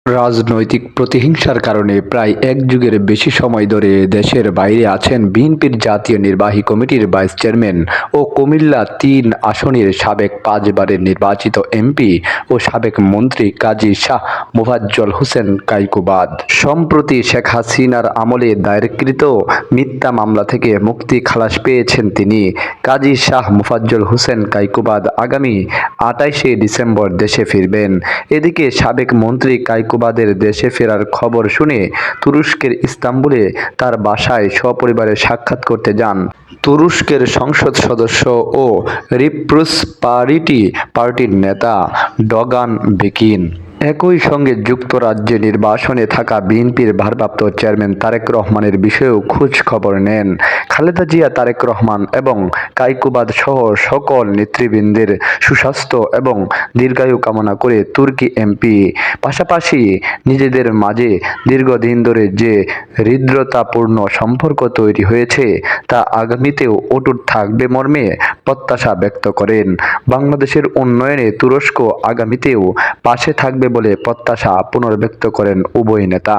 রাজনৈতিক প্রতিহিংসার কারণে প্রায় এক যুগের বেশি সময় ধরে দেশের বাইরে আছেন বিএনপির জাতীয় নির্বাহী কমিটির ভাইস চেয়ারম্যান ও কুমিল্লা-৩ আসনের সাবেক ৫ বারের নির্বাচিত এমপি ও সাবেক মন্ত্রী কাজী শাহ মোফাজ্জল হোসেন কায়কোবাদ। সম্প্রতি শেখ হাসিনার আমলে দায়েরকৃত মিথ্যা মামলা থেকে মুক্তি খালাস পেয়েছেন তিনি। কাজী শাহ মোফাজ্জল হোসেন কায়কোবাদ আগামী ২৮শে ডিসেম্বর দেশে ফিরবেন। এদিকে সাবেক মন্ত্রী কায়কোবাদের দেশে ফেরার খবর শুনে তুরস্কের ইস্তাম্বুলে তার বাসায় সপরিবারে সাক্ষাৎ করতে যান তুরস্কের সংসদ সদস্য ও রিপ্রসপারিটি পার্টির নেতা ডগান বেকিন। একই সঙ্গে যুক্তরাজ্যে নির্বাসনে থাকা বিএনপির ভারপ্রাপ্ত চেয়ারম্যান তারেক রহমানের বিষয়েও খোঁজ খবর নেন। খালেদা জিয়া, তারেক রহমান এবং কায়কোবাদ সহ সকল নেতৃবৃন্দের সুস্বাস্থ্য এবং দীর্ঘায়ু কামনা করে তুর্কি এমপি পাশাপাশি নিজেদের মাঝে দীর্ঘদিন ধরে যে হৃদ্রতাপূর্ণ সম্পর্ক তৈরি হয়েছে তা আগামীতেও অটুট থাকবে মর্মে প্রত্যাশা ব্যক্ত করেন। বাংলাদেশের উন্নয়নে তুরস্ক আগামীতেও পাশে থাকবে বলে প্রত্যাশা পুনর্ব্যক্ত করেন উভয় নেতা।